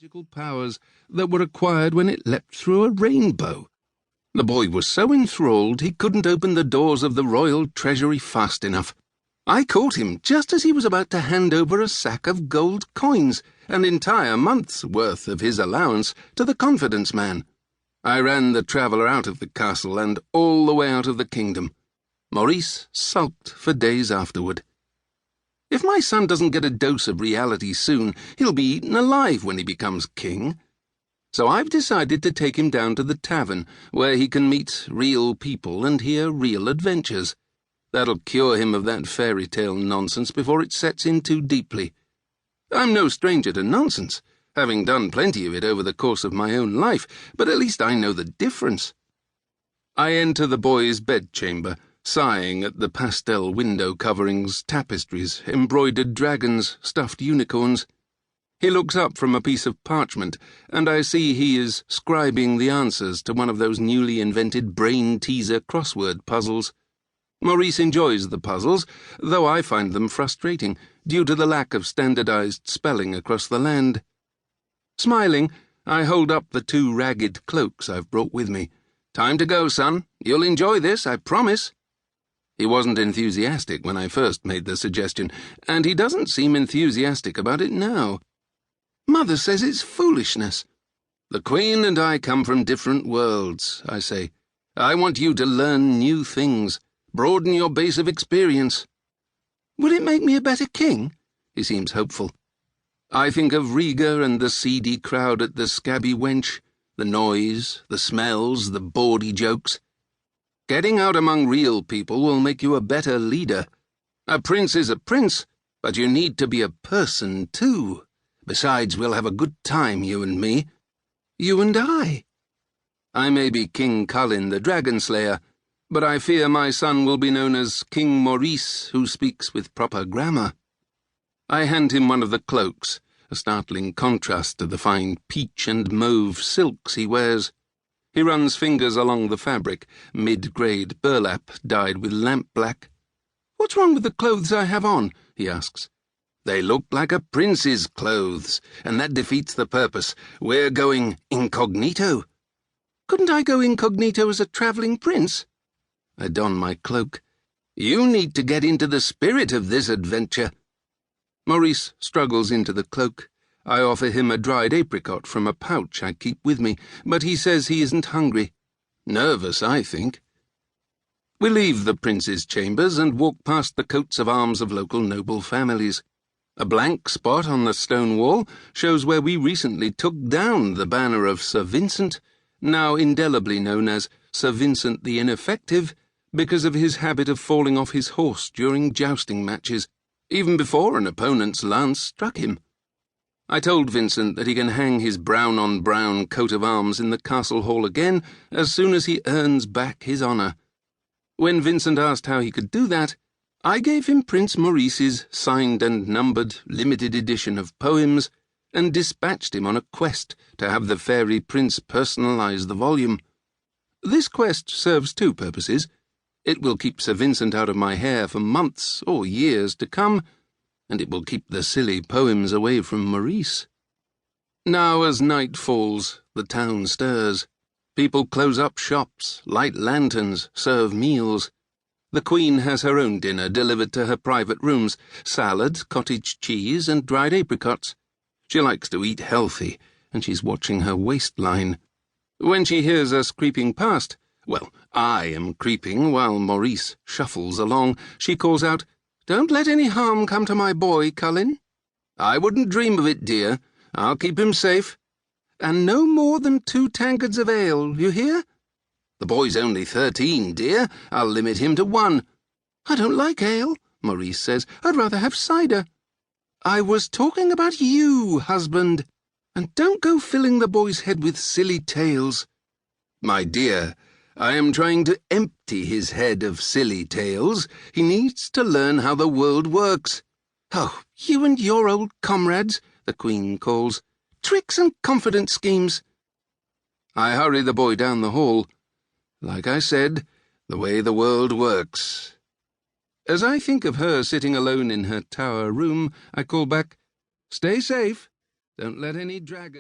magical powers that were acquired when it leapt through a rainbow. The boy was so enthralled he couldn't open the doors of the royal treasury fast enough. I caught him just as he was about to hand over a sack of gold coins, an entire month's worth of his allowance, to the confidence man. I ran the traveller out of the castle and all the way out of the kingdom. Maurice sulked for days afterward. If my son doesn't get a dose of reality soon, he'll be eaten alive when he becomes king. So I've decided to take him down to the tavern, where he can meet real people and hear real adventures. That'll cure him of that fairy tale nonsense before it sets in too deeply. I'm no stranger to nonsense, having done plenty of it over the course of my own life, but at least I know the difference. I enter the boy's bedchamber, sighing at the pastel window coverings, tapestries, embroidered dragons, stuffed unicorns. He looks up from a piece of parchment, and I see he is scribing the answers to one of those newly invented brain-teaser crossword puzzles. Maurice enjoys the puzzles, though I find them frustrating, due to the lack of standardized spelling across the land. Smiling, I hold up the 2 ragged cloaks I've brought with me. "Time to go, son. You'll enjoy this, I promise." He wasn't enthusiastic when I first made the suggestion, and he doesn't seem enthusiastic about it now. "Mother says it's foolishness." "The Queen and I come from different worlds," I say. "I want you to learn new things, broaden your base of experience." "Will it make me a better king?" He seems hopeful. I think of Reeger and the seedy crowd at the Scabby Wench, the noise, the smells, the bawdy jokes. Getting out among real people will make you a better leader. A prince is a prince, but you need to be a person too. Besides, we'll have a good time, you and me. You and I. I may be King Cullin the Dragon Slayer, but I fear my son will be known as King Maurice Who Speaks with proper grammar. I hand him one of the cloaks, a startling contrast to the fine peach and mauve silks he wears. He runs fingers along the fabric, mid-grade burlap dyed with lamp-black. "What's wrong with the clothes I have on?" he asks. "They look like a prince's clothes, and that defeats the purpose. We're going incognito." "Couldn't I go incognito as a travelling prince?" I don my cloak. "You need to get into the spirit of this adventure." Maurice struggles into the cloak. I offer him a dried apricot from a pouch I keep with me, but he says he isn't hungry. Nervous, I think. We leave the prince's chambers and walk past the coats of arms of local noble families. A blank spot on the stone wall shows where we recently took down the banner of Sir Vincent, now indelibly known as Sir Vincent the Ineffective, because of his habit of falling off his horse during jousting matches, even before an opponent's lance struck him. I told Vincent that he can hang his brown-on-brown coat of arms in the castle hall again as soon as he earns back his honour. When Vincent asked how he could do that, I gave him Prince Maurice's signed and numbered limited edition of poems and dispatched him on a quest to have the fairy prince personalise the volume. This quest serves 2 purposes. It will keep Sir Vincent out of my hair for months or years to come, and it will keep the silly poems away from Maurice. Now, as night falls, the town stirs. People close up shops, light lanterns, serve meals. The Queen has her own dinner delivered to her private rooms, salad, cottage cheese, and dried apricots. She likes to eat healthy, and she's watching her waistline. When she hears us creeping past, well, I am creeping while Maurice shuffles along, she calls out, "Don't let any harm come to my boy, Cullin." "I wouldn't dream of it, dear. I'll keep him safe." "And no more than 2 tankards of ale, you hear?" "The boy's only 13, dear. I'll limit him to 1. "I don't like ale," Maurice says. "I'd rather have cider." "I was talking about you, husband. And don't go filling the boy's head with silly tales." "My dear, I am trying to empty his head of silly tales. He needs to learn how the world works." "Oh, you and your old comrades," the Queen calls. "Tricks and confidence schemes." I hurry the boy down the hall. Like I said, the way the world works. As I think of her sitting alone in her tower room, I call back, "Stay safe. Don't let any dragon..."